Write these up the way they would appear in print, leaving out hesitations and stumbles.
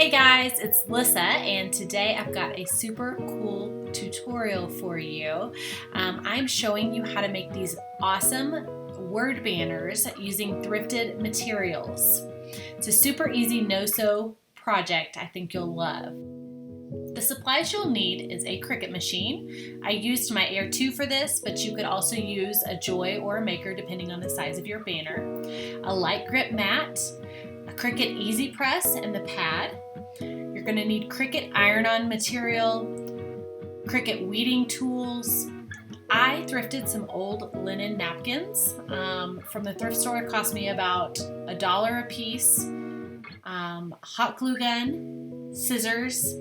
Hey guys, it's Lissa, and today I've got a super cool tutorial for you. I'm showing you how to make these awesome word banners using thrifted materials. It's a super easy no-sew project I think you'll love. The supplies you'll need is a Cricut machine. I used my Air 2 for this, but you could also use a Joy or a Maker depending on the size of your banner. A light grip mat, a Cricut Easy Press and the pad. You're going to need Cricut iron-on material, Cricut weeding tools. I thrifted some old linen napkins from the thrift store. It cost me about $1 a piece. Hot glue gun, scissors,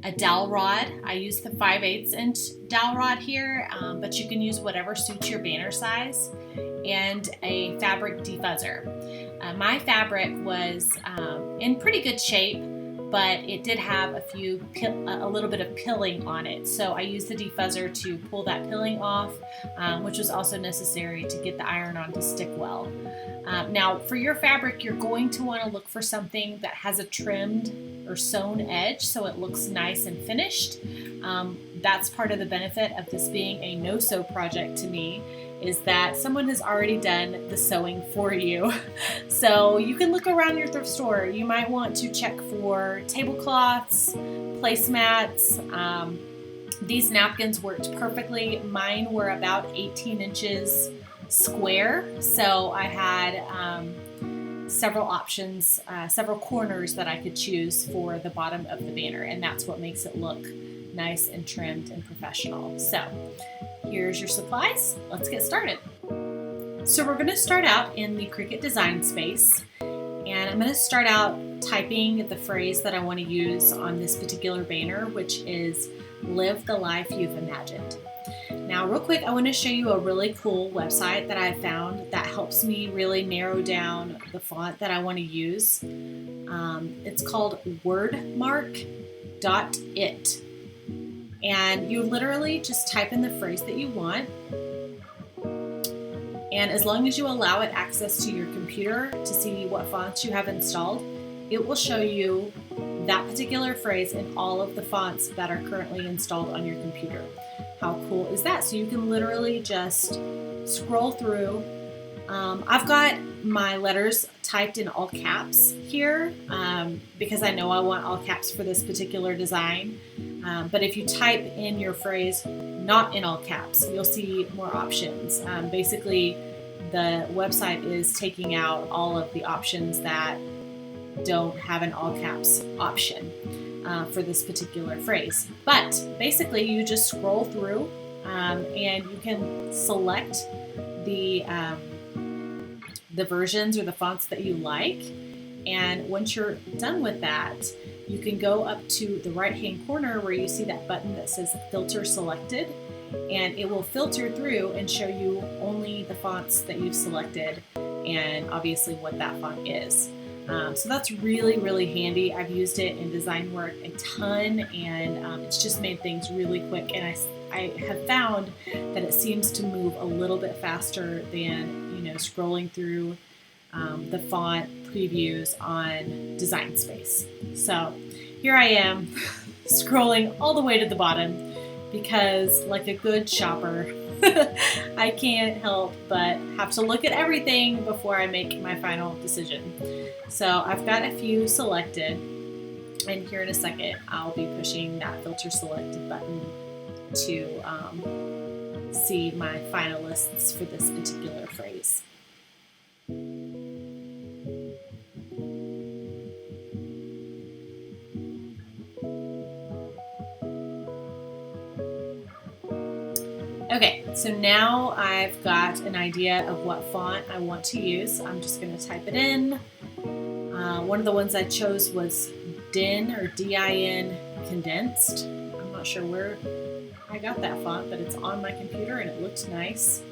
a dowel rod. I use the 5/8 inch dowel rod here, but you can use whatever suits your banner size, and a fabric de-fuzzer. My fabric was in pretty good shape, but it did have a little bit of pilling on it. So I used the de-fuzzer to pull that pilling off, which was also necessary to get the iron-on to stick well. Now for your fabric, you're going to want to look for something that has a trimmed or sewn edge so it looks nice and finished. That's part of the benefit of this being a no-sew project to me, is that someone has already done the sewing for you. So you can look around your thrift store. You might want to check for tablecloths, placemats. These napkins worked perfectly. Mine were about 18 inches square, so I had several options, several corners that I could choose for the bottom of the banner, and that's what makes it look nice and trimmed and professional. So here's your supplies. Let's get started. So we're going to start out in the Cricut design space, and I'm going to start out typing the phrase that I want to use on this particular banner, which is "Live the life you've imagined." Now, real quick, I want to show you a really cool website that I found that helps me really narrow down the font that I want to use. It's called wordmark.it. And you literally just type in the phrase that you want. And as long as you allow it access to your computer to see what fonts you have installed, it will show you that particular phrase in all of the fonts that are currently installed on your computer. How cool is that? So you can literally just scroll through. I've got my letters typed in all caps here because I know I want all caps for this particular design. But if you type in your phrase not in all caps, you'll see more options. Basically, the website is taking out all of the options that don't have an all caps option for this particular phrase. But basically, you just scroll through and you can select the versions or the fonts that you like. And once you're done with that, you can go up to the right-hand corner where you see that button that says Filter Selected, and it will filter through and show you only the fonts that you've selected and obviously what that font is. So that's really, really handy. I've used it in design work a ton, and it's just made things really quick, and I have found that it seems to move a little bit faster than scrolling through the font previews on Design Space. So here I am scrolling all the way to the bottom because, like a good shopper, I can't help but have to look at everything before I make my final decision. So I've got a few selected, and here in a second I'll be pushing that Filter Selected button to see my finalists for this particular phrase. Okay, so now I've got an idea of what font I want to use. I'm just going to type it in. One of the ones I chose was DIN or DIN condensed. I'm not sure where I got that font, but it's on my computer and it looks nice.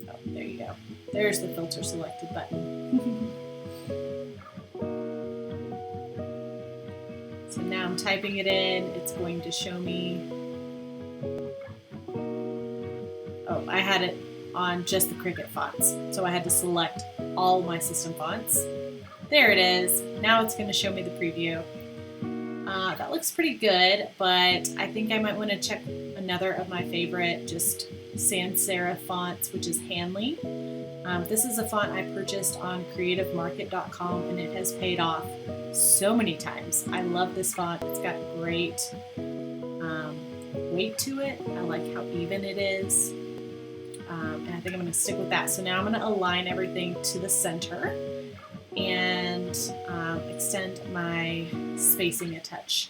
Oh, there you go. There's the Filter Selected button. So now I'm typing it in. It's going to show me. Oh, I had it on just the Cricut fonts. So I had to select all my system fonts. There it is. Now it's going to show me the preview. That looks pretty good, but I think I might want to check another of my favorite just sans serif fonts, which is Hanley. This is a font I purchased on creativemarket.com, and it has paid off so many times. I love this font. It's got great weight to it. I like how even it is. And I think I'm going to stick with that. So now I'm going to align everything to the center and extend my spacing a touch.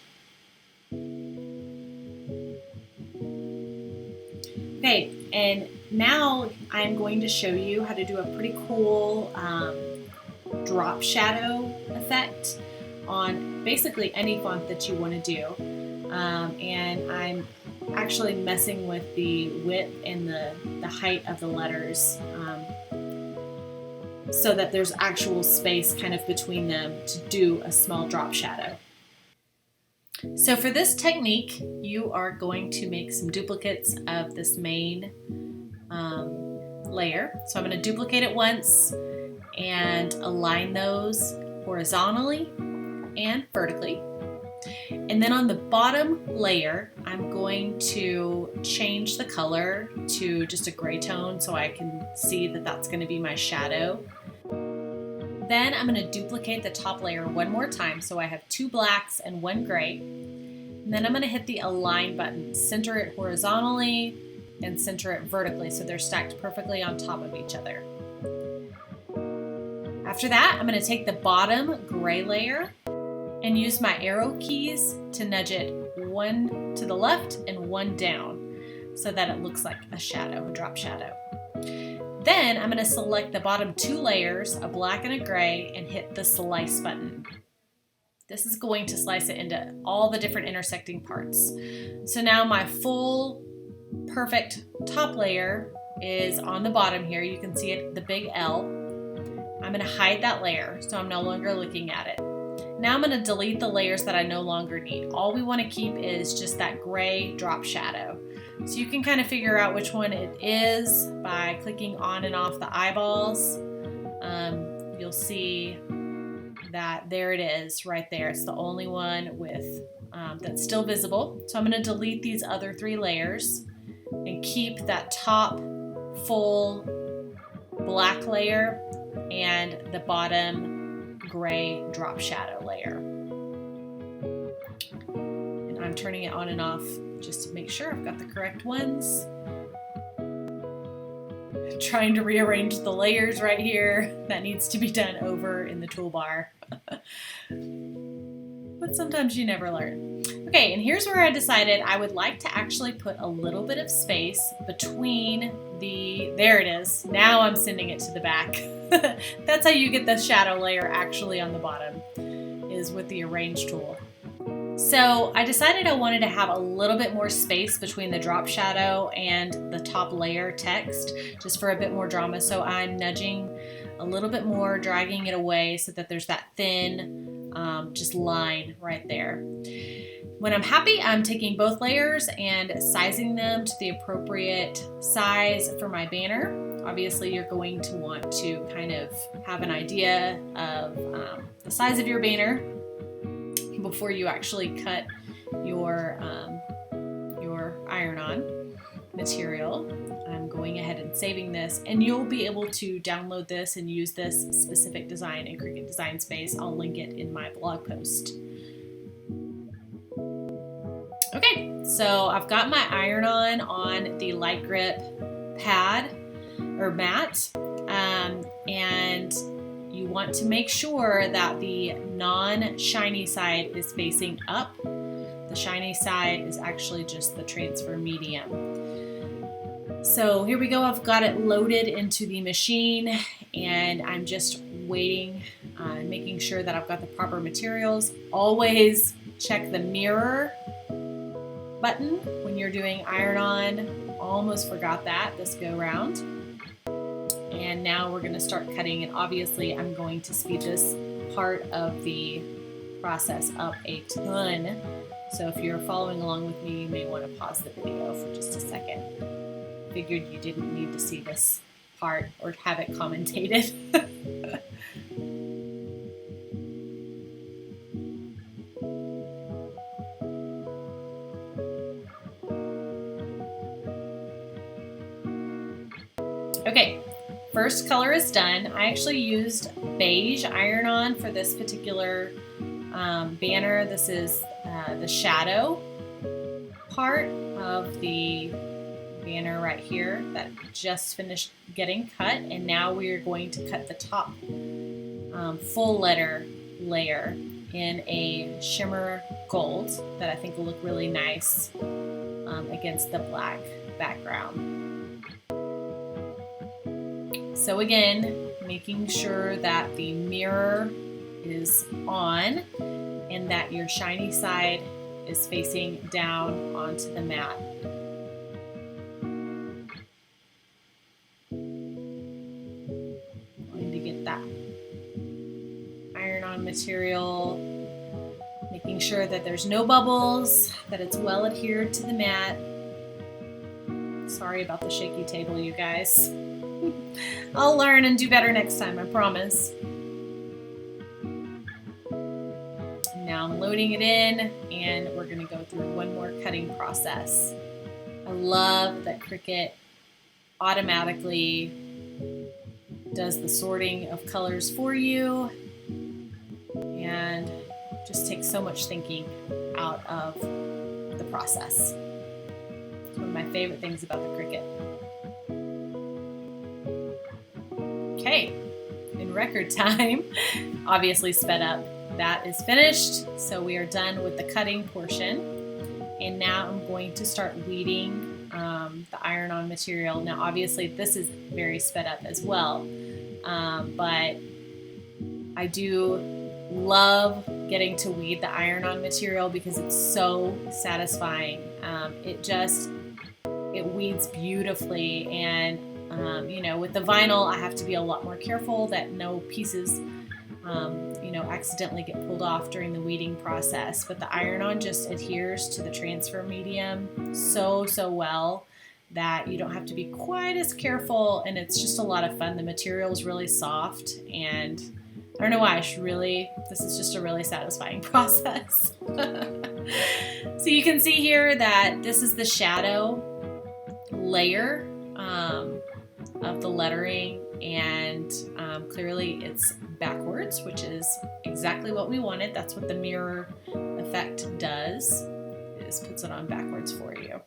Okay, and now I'm going to show you how to do a pretty cool drop shadow effect on basically any font that you want to do. And I'm actually messing with the width and the height of the letters so that there's actual space kind of between them to do a small drop shadow. So for this technique, you are going to make some duplicates of this main layer. So I'm going to duplicate it once and align those horizontally and vertically. And then on the bottom layer, I'm going to change the color to just a gray tone so I can see that that's going to be my shadow. Then I'm going to duplicate the top layer one more time so I have 2 blacks and 1 gray. And then I'm going to hit the align button, center it horizontally and center it vertically so they're stacked perfectly on top of each other. After that, I'm going to take the bottom gray layer and use my arrow keys to nudge it one to the left and one down so that it looks like a shadow, a drop shadow. Then I'm going to select the bottom 2 layers, a black and a gray, and hit the slice button. This is going to slice it into all the different intersecting parts. So now my full perfect top layer is on the bottom here. You can see it, the big L. I'm going to hide that layer so I'm no longer looking at it. Now I'm going to delete the layers that I no longer need. All we want to keep is just that gray drop shadow. So you can kind of figure out which one it is by clicking on and off the eyeballs. You'll see that there it is right there. It's the only one with that's still visible. So I'm going to delete these other 3 layers and keep that top full black layer and the bottom gray drop shadow layer. And I'm turning it on and off just to make sure I've got the correct ones. Trying to rearrange the layers right here. That needs to be done over in the toolbar. But sometimes you never learn. Okay, and here's where I decided I would like to actually put a little bit of space between there it is. Now I'm sending it to the back. That's how you get the shadow layer actually on the bottom, is with the arrange tool. So I decided I wanted to have a little bit more space between the drop shadow and the top layer text, just for a bit more drama. So I'm nudging a little bit more, dragging it away so that there's that thin just line right there. When I'm happy, I'm taking both layers and sizing them to the appropriate size for my banner. Obviously, you're going to want to kind of have an idea of the size of your banner before you actually cut your iron-on material. I'm going ahead and saving this, and you'll be able to download this and use this specific design in Cricut Design Space. I'll link it in my blog post. Okay, so I've got my iron-on the light grip pad or mat, and you want to make sure that the non-shiny side is facing up. The shiny side is actually just the transfer medium. So here we go, I've got it loaded into the machine, and I'm just waiting, making sure that I've got the proper materials. Always check the mirror button when you're doing iron-on. Almost forgot that this go round. And now we're going to start cutting, and obviously I'm going to speed this part of the process up a ton. So if you're following along with me, you may want to pause the video for just a second. figured you didn't need to see this part or have it commentated. Okay, first color is done. I actually used beige iron-on for this particular banner. This is the shadow part of the banner right here that just finished getting cut, and now we are going to cut the top full letter layer in a shimmer gold that I think will look really nice against the black background. So again, making sure that the mirror is on and that your shiny side is facing down onto the mat. Going to get that iron-on material, making sure that there's no bubbles, that it's well adhered to the mat. Sorry about the shaky table, you guys. I'll learn and do better next time, I promise. Now I'm loading it in, and we're going to go through one more cutting process. I love that Cricut automatically does the sorting of colors for you and just takes so much thinking out of the process. It's one of my favorite things about the Cricut. Okay, in record time, obviously sped up, that is finished. So we are done with the cutting portion. And now I'm going to start weeding the iron-on material. Now obviously this is very sped up as well, but I do love getting to weed the iron-on material because it's so satisfying. It weeds beautifully, and you know, with the vinyl, I have to be a lot more careful that no pieces, you know, accidentally get pulled off during the weeding process. But the iron-on just adheres to the transfer medium so well that you don't have to be quite as careful, and it's just a lot of fun. The material is really soft, and I don't know why, this is just a really satisfying process. So you can see here that this is the shadow layer of the lettering, and clearly it's backwards, which is exactly what we wanted. That's what the mirror effect does, is puts it on backwards for you.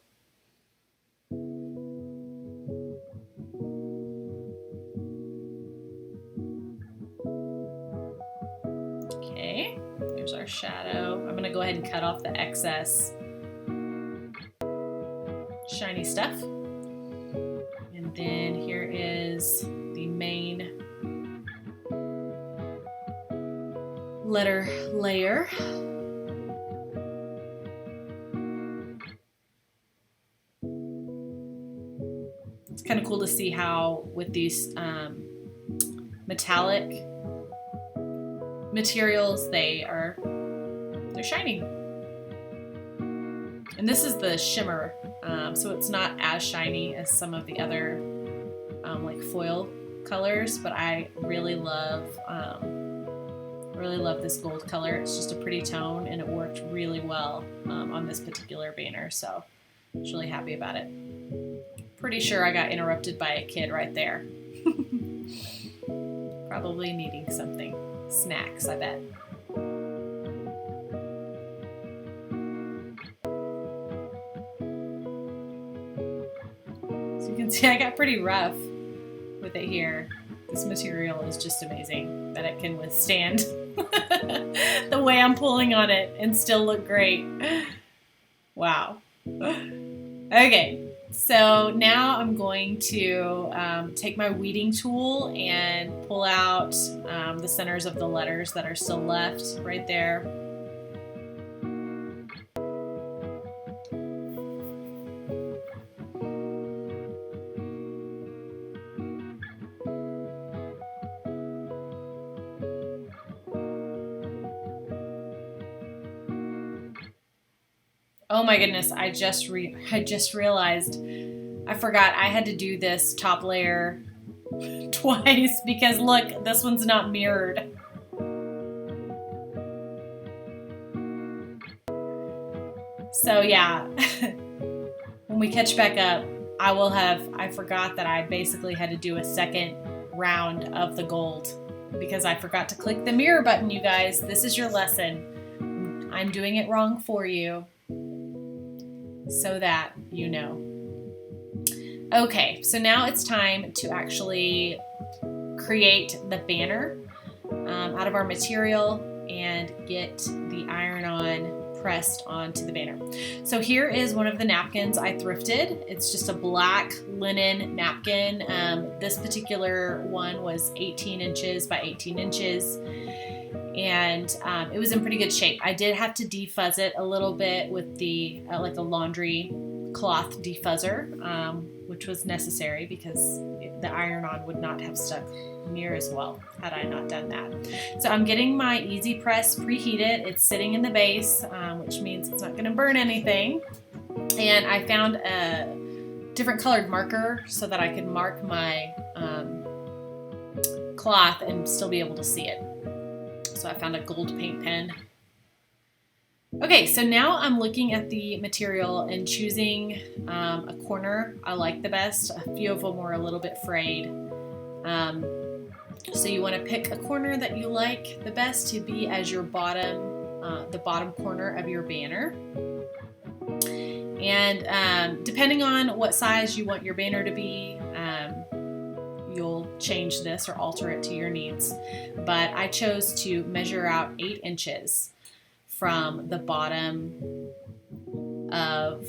Okay, there's our shadow. I'm gonna go ahead and cut off the excess shiny stuff. And then here is the main letter layer. It's kind of cool to see how with these metallic materials they're shining. And this is the shimmer, so it's not as shiny as some of the other like foil colors, but I really love this gold color. It's just a pretty tone, and it worked really well on this particular banner, so I was really happy about it. Pretty sure I got interrupted by a kid right there. Probably needing something. Snacks, I bet. So you can see I got pretty rough with it here. This material is just amazing that it can withstand the way I'm pulling on it and still look great. Wow. Okay, so now I'm going to take my weeding tool and pull out the centers of the letters that are still left right there. Oh my goodness, I just realized I forgot I had to do this top layer twice because look, this one's not mirrored. So yeah, when we catch back up, I forgot that I basically had to do a second round of the gold because I forgot to click the mirror button, you guys. This is your lesson. I'm doing it wrong for you so that you know. Okay, so now it's time to actually create the banner out of our material and get the iron-on pressed onto the banner. So here is one of the napkins I thrifted. It's just a black linen napkin. This particular one was 18 inches by 18 inches. And it was in pretty good shape. I did have to de-fuzz it a little bit with the like a laundry cloth de-fuzzer, which was necessary because the iron-on would not have stuck near as well had I not done that. So I'm getting my easy press preheated. It's sitting in the base, which means it's not going to burn anything. And I found a different colored marker so that I could mark my cloth and still be able to see it. So I found a gold paint pen. Okay, so now I'm looking at the material and choosing a corner I like the best. A few of them were a little bit frayed. So you want to pick a corner that you like the best to be as your bottom, the bottom corner of your banner. And depending on what size you want your banner to be, you'll change this or alter it to your needs. But I chose to measure out 8 inches from the bottom of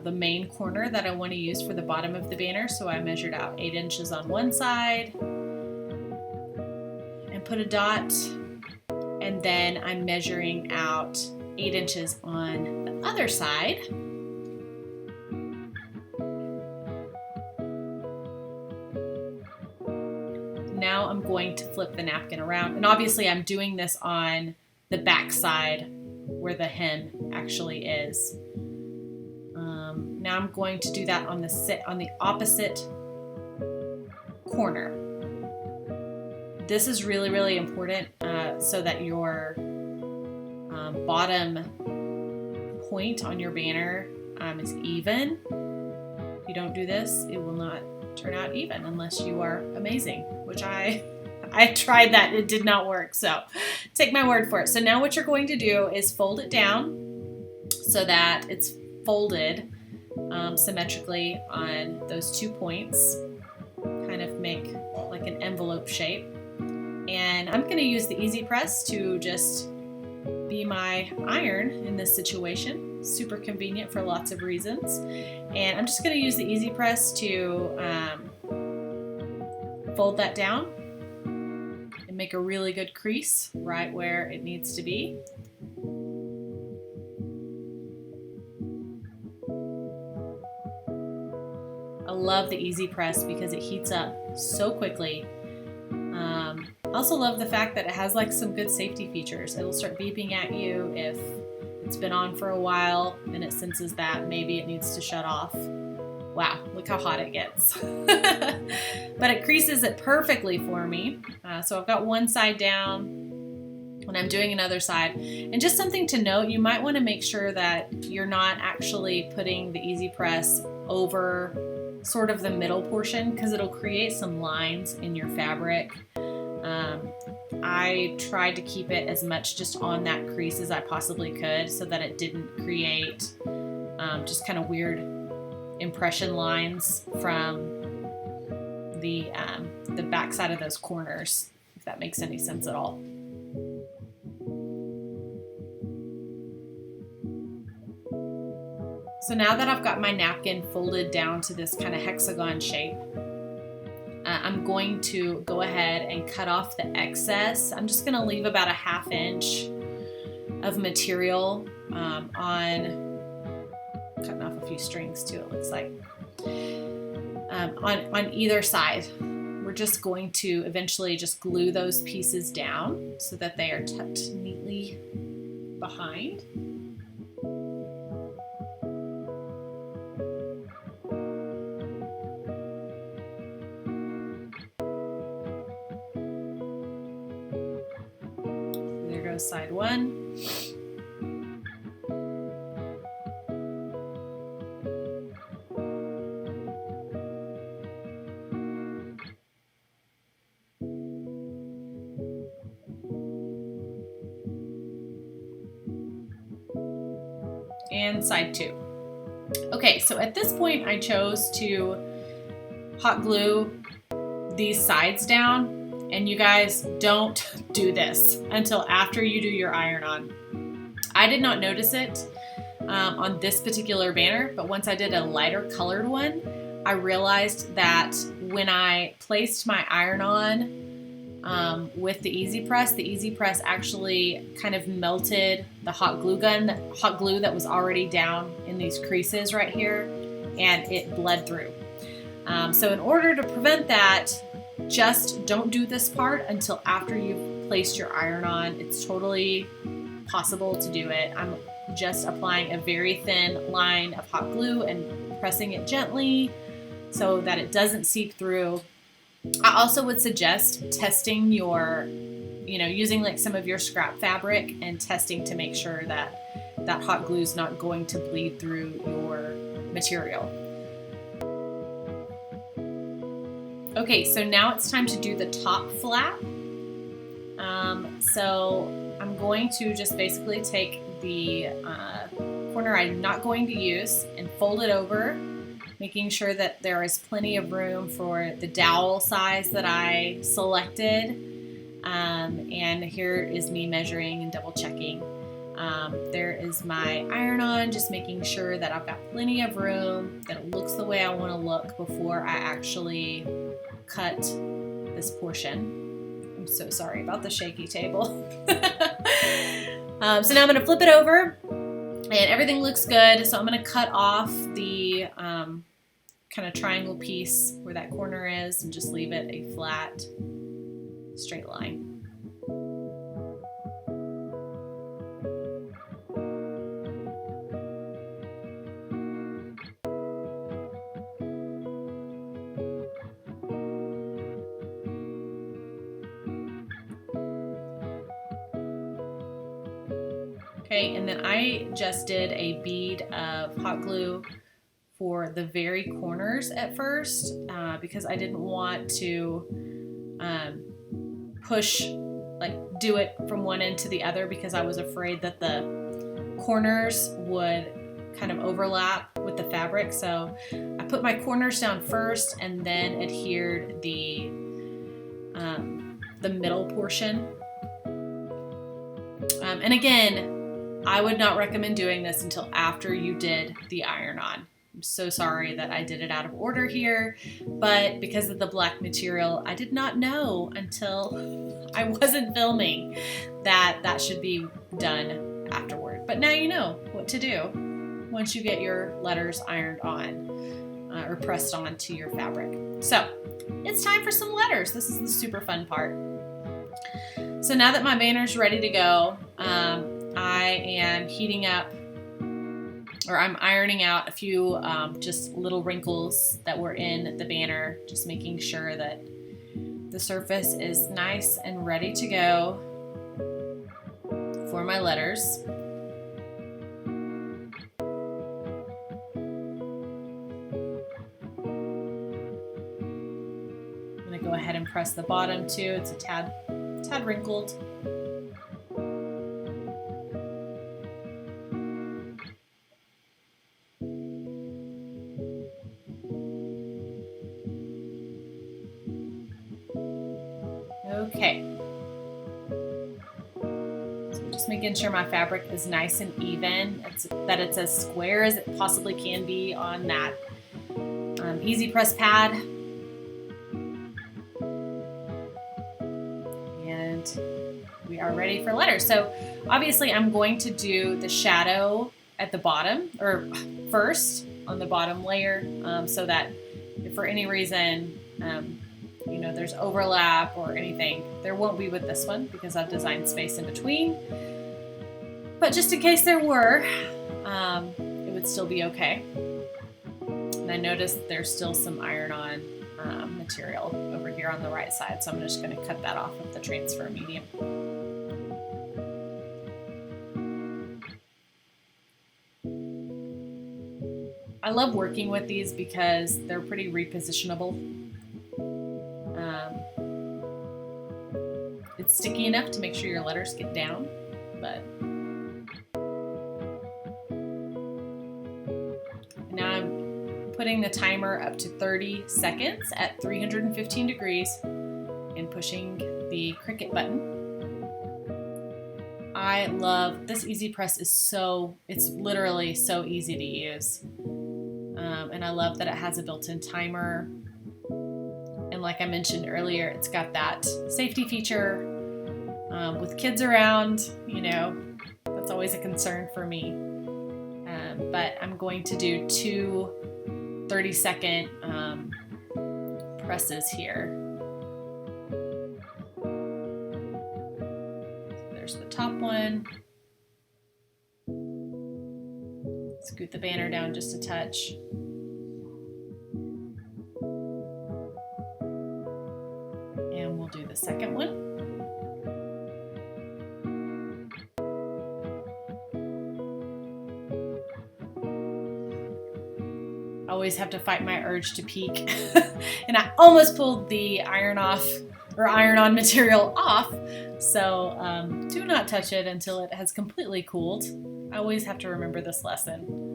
the main corner that I want to use for the bottom of the banner. So I measured out 8 inches on one side and put a dot, and then I'm measuring out 8 inches on the other side. Now I'm going to flip the napkin around, and obviously I'm doing this on the back side where the hem actually is. Now I'm going to do that on the opposite corner. This is really, really important so that your bottom point on your banner is even. If you don't do this, it will not turn out even unless you are amazing, which I tried that. It did not work, so take my word for it. So now what you're going to do is fold it down so that it's folded symmetrically on those 2 points, kind of make like an envelope shape. And I'm going to use the easy press to just be my iron in this situation. Super convenient for lots of reasons. And I'm just going to use the easy press to fold that down and make a really good crease right where it needs to be. I love the easy press because it heats up so quickly. I also love the fact that it has like some good safety features. It'll start beeping at you if it's been on for a while and it senses that maybe it needs to shut off. Wow, look how hot it gets. But it creases it perfectly for me. So I've got one side down when I'm doing another side. And just something to note, you might want to make sure that you're not actually putting the easy press over sort of the middle portion because it'll create some lines in your fabric. I tried to keep it as much just on that crease as I possibly could so that it didn't create just kind of weird impression lines from the back side of those corners, if that makes any sense at all. So now that I've got my napkin folded down to this kind of hexagon shape, I'm going to go ahead and cut off the excess. I'm just going to leave about a 1/2 inch of material on cutting off a few strings too, it looks like, on either side. We're just going to eventually just glue those pieces down so that they are tucked neatly behind. side one. And side two. Okay, so at this point I chose to hot glue these sides down, and you guys don't do this until after you do your iron-on. I did not notice it on this particular banner, but once I did a lighter colored one, I realized that when I placed my iron-on with the easy press actually kind of melted the hot glue that was already down in these creases right here, and it bled through. So in order to prevent that, just don't do this part until after you've placed your iron on. It's totally possible to do it. I'm just applying a very thin line of hot glue and pressing it gently so that it doesn't seep through. I also would suggest testing your, using like some of your scrap fabric and testing to make sure that that hot glue is not going to bleed through your material. Okay, so now it's time to do the top flap. So I'm going to just basically take the corner I'm not going to use and fold it over, making sure that there is plenty of room for the dowel size that I selected. And here is me measuring and double checking. There is my iron-on, just making sure that I've got plenty of room, that it looks the way I want to look before I actually cut this portion. I'm so sorry about the shaky table. So now I'm going to flip it over, and everything looks good. So I'm going to cut off the kind of triangle piece where that corner is and just leave it a flat, straight line. Okay, and then I just did a bead of hot glue for the very corners at first because I didn't want to do it from one end to the other, because I was afraid that the corners would kind of overlap with the fabric. So I put my corners down first and then adhered the middle portion. And again, I would not recommend doing this until after you did the iron-on. I'm so sorry that I did it out of order here, but because of the black material, I did not know until I wasn't filming that that should be done afterward. But now you know what to do once you get your letters ironed on or pressed onto your fabric. So it's time for some letters. This is the super fun part. So now that my banner's ready to go, I am heating up, or I'm ironing out a few just little wrinkles that were in the banner, just making sure that the surface is nice and ready to go for my letters. I'm going to go ahead and press the bottom too. It's a tad wrinkled. Okay, so just making sure my fabric is nice and even, that it's as square as it possibly can be on that easy press pad. And we are ready for letters. So obviously I'm going to do the shadow at the bottom, or first on the bottom layer, so that if for any reason there's overlap or anything, there won't be with this one because I've designed space in between. But just in case there were, it would still be okay. And I noticed there's still some iron-on material over here on the right side, so I'm just going to cut that off with the transfer medium. I love working with these because they're pretty repositionable. It's sticky enough to make sure your letters get down, but now I'm putting the timer up to 30 seconds at 315 degrees and pushing the Cricut button. I love this easy press. It's literally so easy to use. And I love that it has a built-in timer. And like I mentioned earlier, it's got that safety feature. With kids around, you know, that's always a concern for me. But I'm going to do two 30-second presses here. So there's the top one. Scoot the banner down just a touch. And we'll do the second one. I always have to fight my urge to peek. And I almost pulled the iron-on material off. So do not touch it until it has completely cooled. I always have to remember this lesson.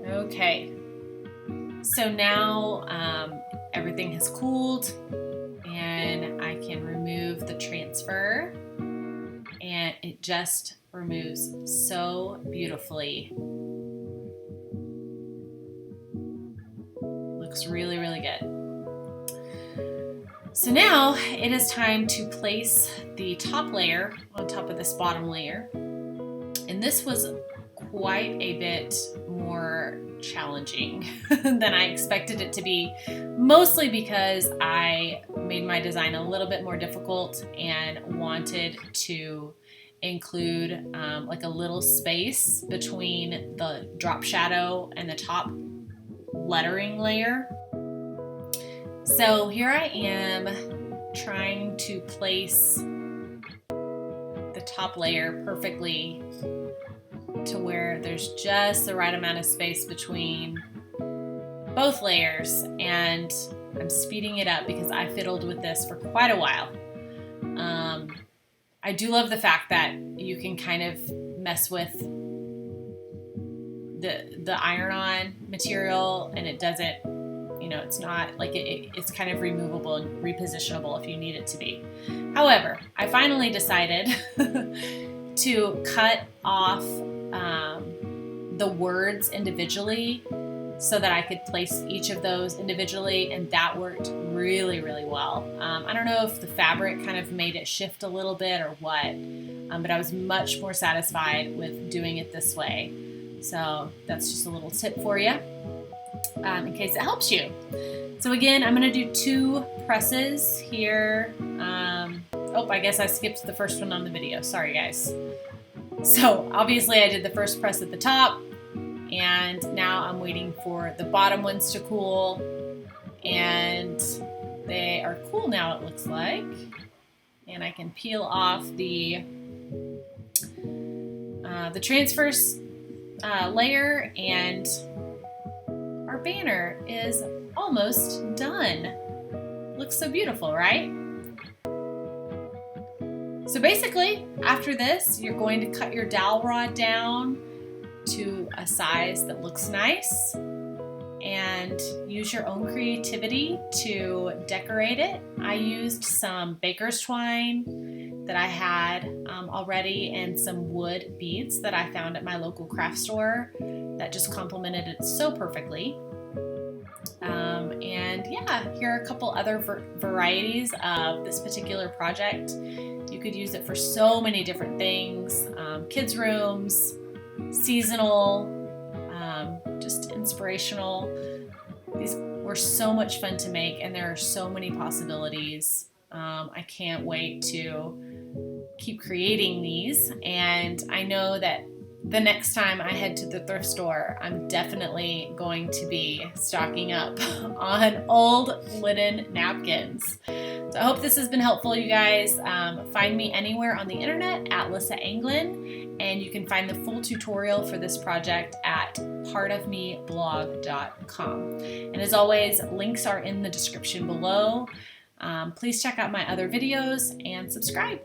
Okay. So now everything has cooled and I can remove the transfer, and it just removes so beautifully. Looks really, really good. So now it is time to place the top layer on top of this bottom layer. And this was quite a bit more challenging than I expected it to be, mostly because I made my design a little bit more difficult and wanted to include like a little space between the drop shadow and the top lettering layer. So here I am trying to place the top layer perfectly to where there's just the right amount of space between both layers, and I'm speeding it up because I fiddled with this for quite a while. I do love the fact that you can kind of mess with the iron-on material and it doesn't, you know, it's not like it's kind of removable and repositionable if you need it to be. However, I finally decided to cut off the words individually so that I could place each of those individually, and that worked really, really well. I don't know if the fabric kind of made it shift a little bit or what, but I was much more satisfied with doing it this way. So that's just a little tip for you in case it helps you. So again, I'm going to do two presses here. Oh, I guess I skipped the first one on the video. Sorry, guys. So obviously I did the first press at the top, and now I'm waiting for the bottom ones to cool, and they are cool now, it looks like. And I can peel off the transfer layer, and our banner is almost done. Looks so beautiful, right? So basically, after this, you're going to cut your dowel rod down to a size that looks nice and use your own creativity to decorate it. I used some baker's twine that I had already and some wood beads that I found at my local craft store that just complemented it so perfectly. And yeah, here are a couple other varieties of this particular project. You could use it for so many different things, kids' rooms, seasonal, just inspirational. These were so much fun to make, and there are so many possibilities. I can't wait to keep creating these, and I know that the next time I head to the thrift store, I'm definitely going to be stocking up on old linen napkins. So I hope this has been helpful, you guys. Find me anywhere on the internet at Lissa Anglin, and you can find the full tutorial for this project at partofmeblog.com. And as always, links are in the description below. Please check out my other videos and subscribe.